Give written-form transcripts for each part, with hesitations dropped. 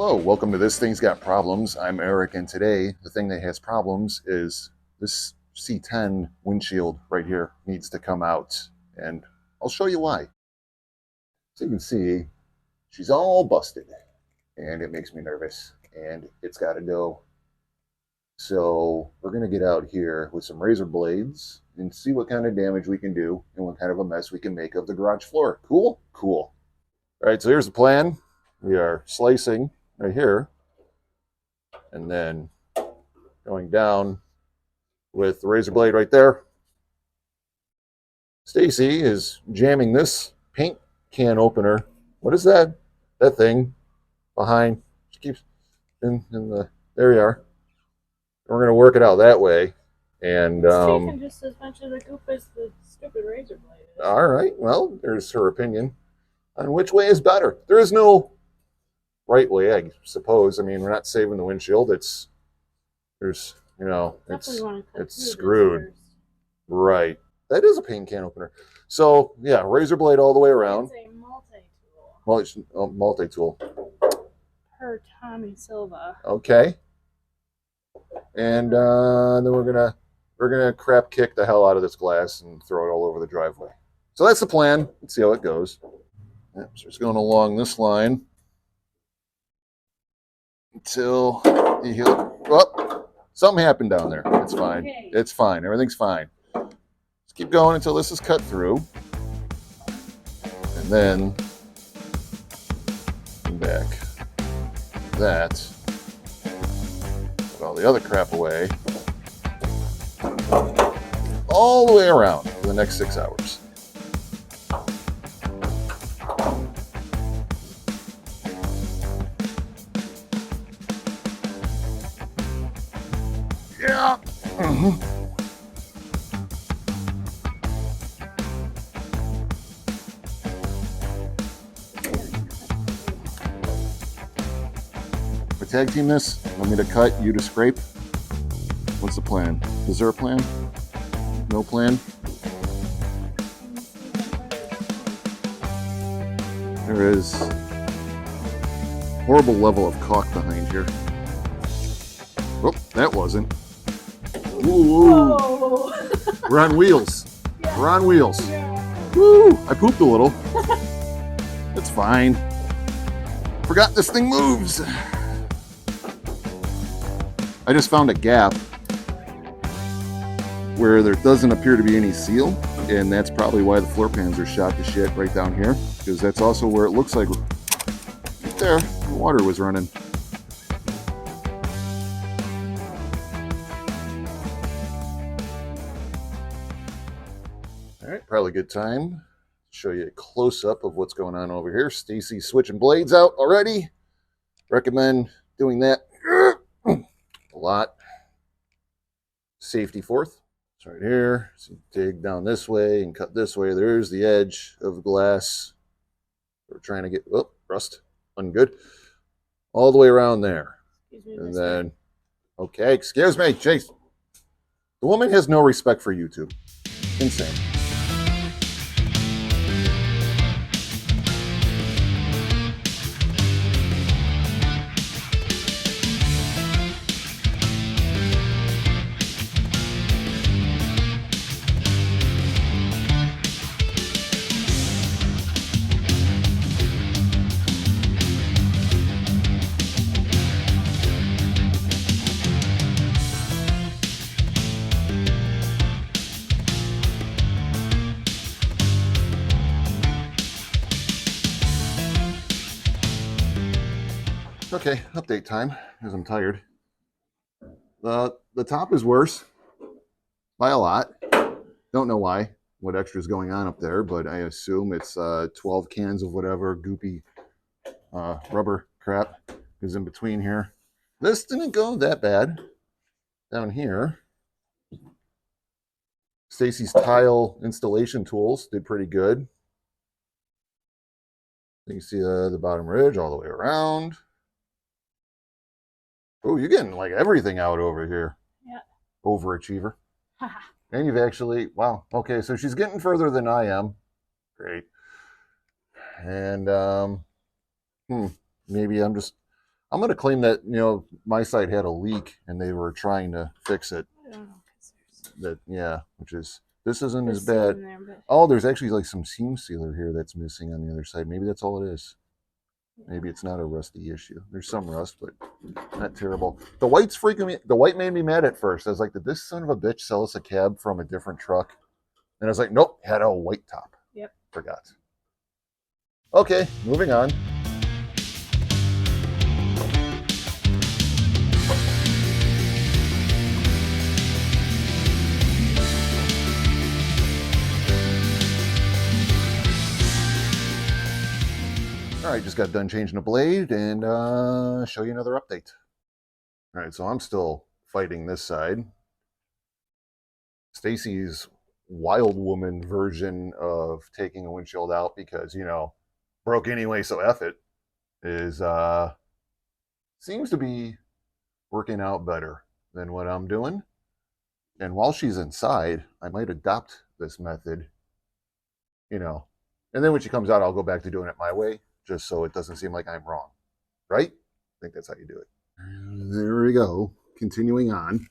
Hello, welcome to This Thing's Got Problems. I'm Eric, and today the thing that has problems is this C10 windshield right here needs to come out, and I'll show you why. So you can see she's all busted, and it makes me nervous, and it's got to go. So we're going to get out here with some razor blades and see what kind of damage we can do and what kind of a mess we can make of the garage floor. Cool? Cool. All right, so here's the plan. We are slicing right here, and then going down with the razor blade right there. Stacy is jamming this paint can opener. What is that? That thing behind. She keeps in the. There you are. We're going to work it out that way. And it's taking just as much of the goop as the stupid razor blade is. All right. Well, there's her opinion on which way is better. There is no right way, I suppose. I mean, we're not saving the windshield. It's screwed. Right. That is a paint can opener. So yeah, razor blade all the way around. It's a multi-tool. Well, it's a multi-tool. Per Tommy Silva. Okay. And then we're gonna crap kick the hell out of this glass and throw it all over the driveway. So that's the plan. Let's see how it goes. Yep, so it's going along this line until you hear. Oh, something happened down there. It's fine. Okay. It's fine. Everything's fine. Just keep going until this is cut through, and then back that. Put all the other crap away. All the way around for the next 6 hours. Yeah. We tag team this? Want me to cut, you to scrape? What's the plan? Is there a plan? No plan? There is horrible level of caulk behind here. Oh, that wasn't. Ooh. We're on wheels. Yeah. We're on wheels. Yeah. Woo! I pooped a little. It's fine. Forgot this thing moves. I just found a gap where there doesn't appear to be any seal, and that's probably why the floor pans are shot to shit right down here, because that's also where it looks like right there the water was running. All right, probably a good time to show you a close-up of what's going on over here. Stacy's switching blades out already. Recommend doing that a lot. Safety fourth. It's right here. So you dig down this way and cut this way. There's the edge of the glass. We're trying to get, oh, rust, ungood. All the way around there. And then, okay, excuse me, Chase. The woman has no respect for YouTube. Insane. Okay, update time, because I'm tired. The top is worse by a lot. Don't know why, what extra is going on up there, but I assume it's 12 cans of whatever goopy rubber crap is in between here. This didn't go that bad. Down here, Stacy's tile installation tools did pretty good. You can see the bottom ridge all the way around. Oh, you're getting like everything out over here. Yeah. Overachiever. And you've actually, wow. Okay, so she's getting further than I am. Great. And maybe I'm just I'm going to claim that, my side had a leak and they were trying to fix it. I don't know. That, yeah, which is, this isn't There's as seal bad. in there, but Oh, there's actually like some seam sealer here that's missing on the other side. Maybe that's all it is. Maybe it's not a rusty issue. There's some rust, but not terrible. The white's freaking me. The white made me mad at first. I was like, did this son of a bitch sell us a cab from a different truck? And I was like, nope, had a white top. yep. Forgot. Okay, moving on. All right, just got done changing the blade and show you another update. All right, so I'm still fighting this side. Stacy's wild woman version of taking a windshield out because, broke anyway, so F it, is seems to be working out better than what I'm doing. And while she's inside, I might adopt this method, and then when she comes out, I'll go back to doing it my way, just so it doesn't seem like I'm wrong. Right? I think that's how you do it. There we go. Continuing on.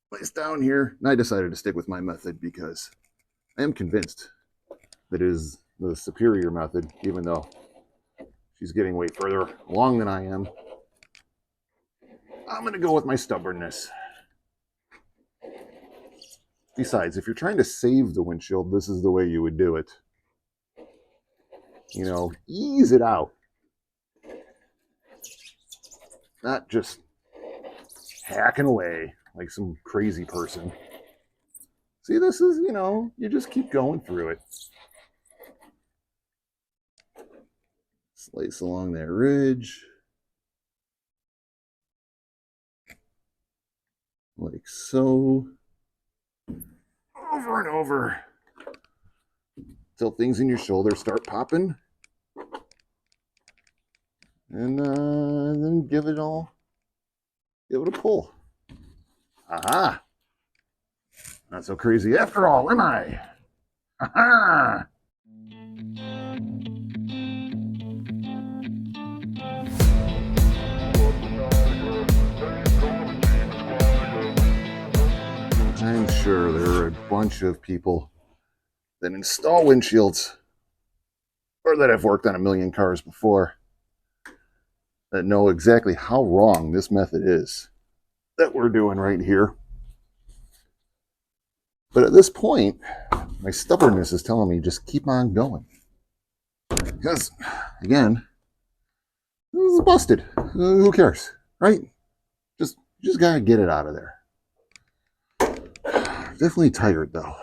Place down here. And I decided to stick with my method because I am convinced that it is the superior method, even though she's getting way further along than I am. I'm going to go with my stubbornness. Besides, if you're trying to save the windshield, this is the way you would do it. Ease it out. Not just hacking away like some crazy person. See, this is, you just keep going through it. Slice along that ridge. Like so. Over and over. Till things in your shoulder start popping. And then give it a pull. Aha! Not so crazy after all, am I? Aha! I'm sure there are a bunch of people that install windshields or that have worked on a million cars before that know exactly how wrong this method is that we're doing right here. But at this point, my stubbornness is telling me just keep on going. Because, again, this is busted. Who cares, right? Just gotta get it out of there. Definitely tired, though.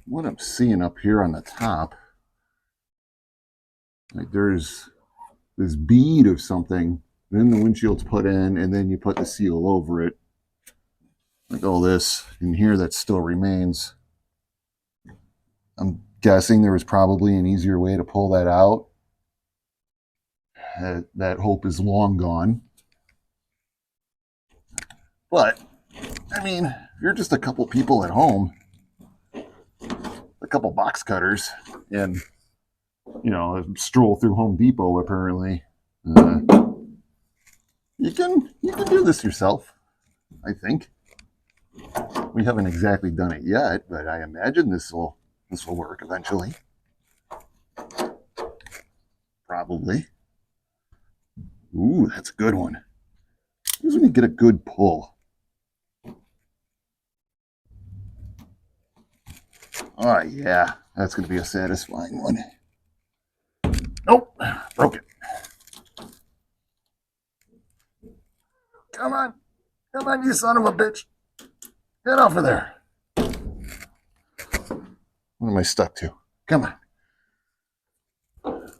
What I'm seeing up here on the top, like there's this bead of something, then the windshield's put in, and then you put the seal over it. Like all this in here that still remains. I'm guessing there was probably an easier way to pull that out. That hope is long gone. But, I mean, if you're just a couple people at home, a couple box cutters, and, stroll through Home Depot apparently, you can do this yourself, I think. We haven't exactly done it yet, but I imagine this will work eventually. Probably. Ooh, that's a good one. Here's when you get a good pull. Oh, yeah. That's going to be a satisfying one. Nope. Broke it. Come on. Come on, you son of a bitch. Get off of there. What am I stuck to? Come on.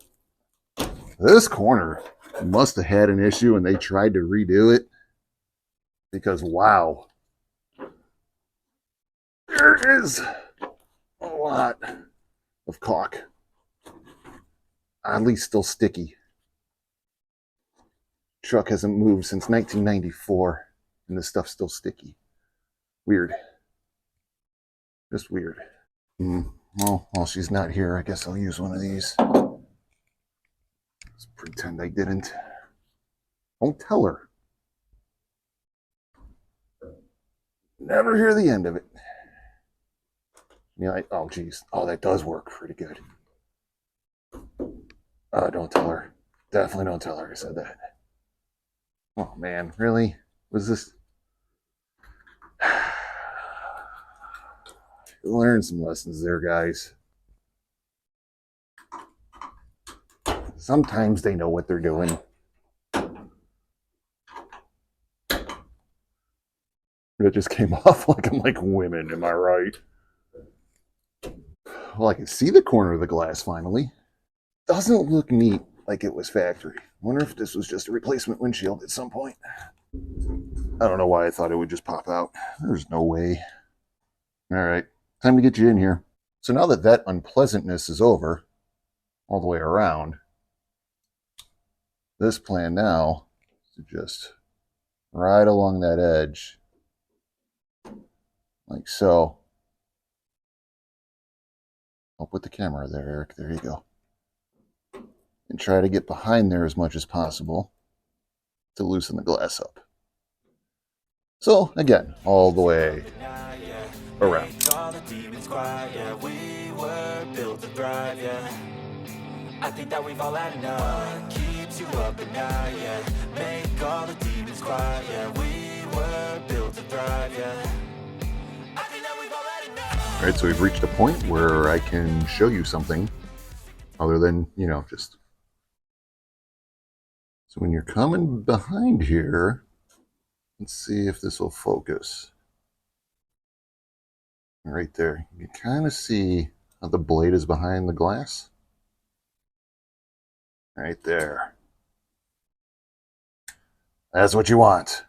This corner must have had an issue and they tried to redo it. Because, wow. There is a lot of caulk. Oddly still sticky. Truck hasn't moved since 1994 and this stuff's still sticky. Weird. Just weird. Well, while she's not here, I guess I'll use one of these. Let's pretend I didn't. Don't tell her. Never hear the end of it. Oh, geez. Oh, that does work pretty good. Don't tell her. Definitely don't tell her I said that. Oh, man. Really? Was this. Learn some lessons there, guys. Sometimes they know what they're doing. It just came off like I'm like women, am I right? Well, I can see the corner of the glass finally. Doesn't look neat like it was factory. Wonder if this was just a replacement windshield at some point. I don't know why I thought it would just pop out. There's no way. All right, time to get you in here. So now that that unpleasantness is over, all the way around, this plan now is to just right along that edge, like so. I'll put the camera there, Eric. There you go. And try to get behind there as much as possible to loosen the glass up. So, again, all the way around. I think that we've all had enough. Keeps you up at night, yeah. Make all the demons quiet, yeah. We were built to thrive, yeah. I think that we've all had enough. All right, so we've reached a point where I can show you something other than, just. So when you're coming behind here, let's see if this will focus. Right there, you can kind of see how the blade is behind the glass. Right there. That's what you want.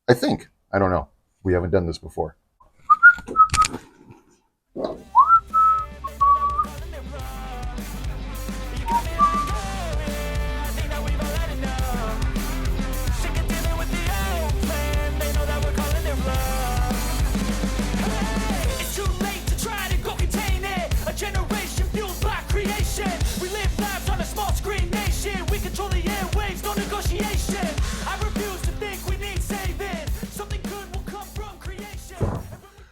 I think. I don't know. We haven't done this before.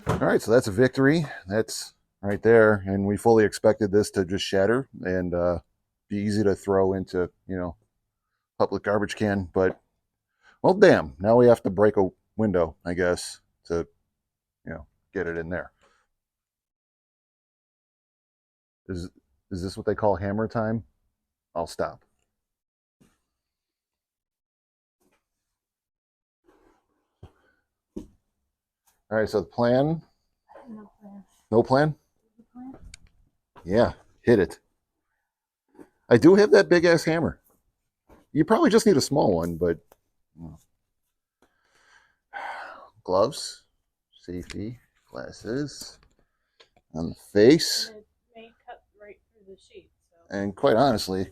All right, so that's a victory. That's right there, and we fully expected this to just shatter and be easy to throw into, public garbage can. But, well, damn, now we have to break a window, I guess, to, get it in there. Is this what they call hammer time? I'll stop. All right, so the plan. No plan. No plan? Yeah, hit it. I do have that big ass hammer. You probably just need a small one, but gloves, safety, glasses, on the face. And it may cut right through the sheet. So. And quite honestly,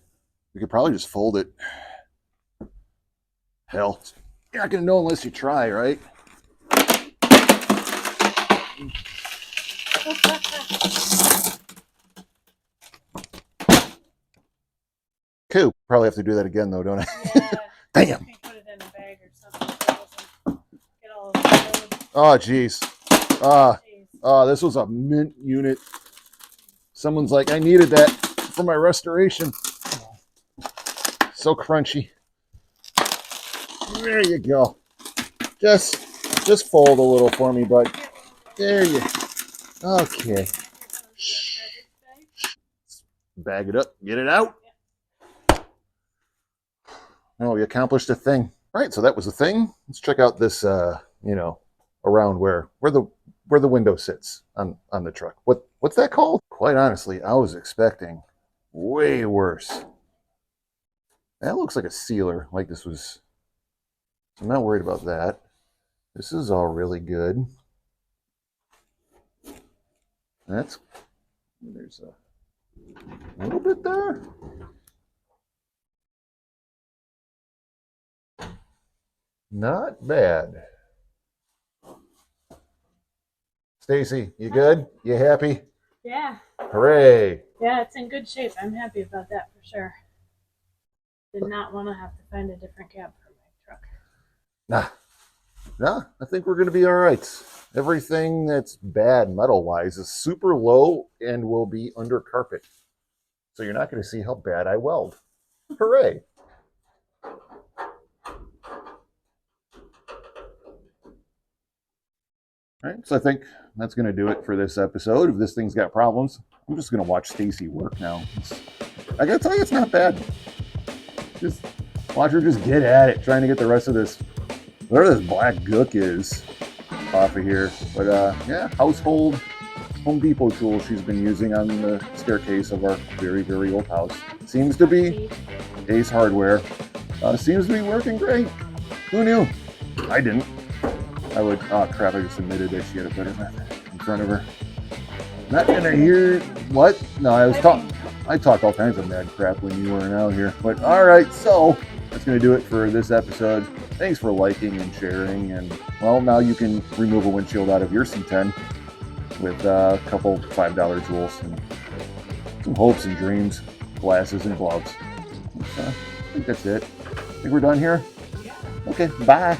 we could probably just fold it. Hell, you're not gonna know unless you try, right? Cool. Probably have to do that again, though, don't I? Yeah. Damn. Put it in a bag or something so it doesn't get all exploded. Oh, jeez. This was a mint unit. Someone's like, I needed that for my restoration. So crunchy. There you go. Just fold a little for me, bud. There you go. Okay. Bag it up. Get it out. Oh, we accomplished a thing. All right, so that was the thing. Let's check out this, around where the window sits on the truck. What's that called? Quite honestly, I was expecting way worse. That looks like a sealer. Like this was. I'm not worried about that. This is all really good. There's a little bit there. Not bad. Stacy, you good? You happy? Yeah. Hooray. Yeah, it's in good shape. I'm happy about that for sure. Did not want to have to find a different cab for my truck. Nah, I think we're going to be all right. Everything that's bad metal-wise is super low and will be under carpet. So you're not going to see how bad I weld. Hooray! All right, so I think that's going to do it for this episode. If this thing's got problems, I'm just going to watch Stacy work now. I got to tell you, it's not bad. Just watch her just get at it, trying to get the rest of this, whatever this black gook is, off of here. But yeah, household Home Depot tool she's been using on the staircase of our very, very old house. Seems to be Ace Hardware. Seems to be working great. Who knew? I didn't. I would. Oh crap! I just admitted that she had a better method in front of her. Not gonna hear what? No, I was talking. I talk all kinds of mad crap when you weren't out here. But all right, so that's gonna do it for this episode. Thanks for liking and sharing. And well, now you can remove a windshield out of your C10 with a couple $5 tools and some hopes and dreams, glasses and gloves. I think that's it. I think we're done here. Okay, bye.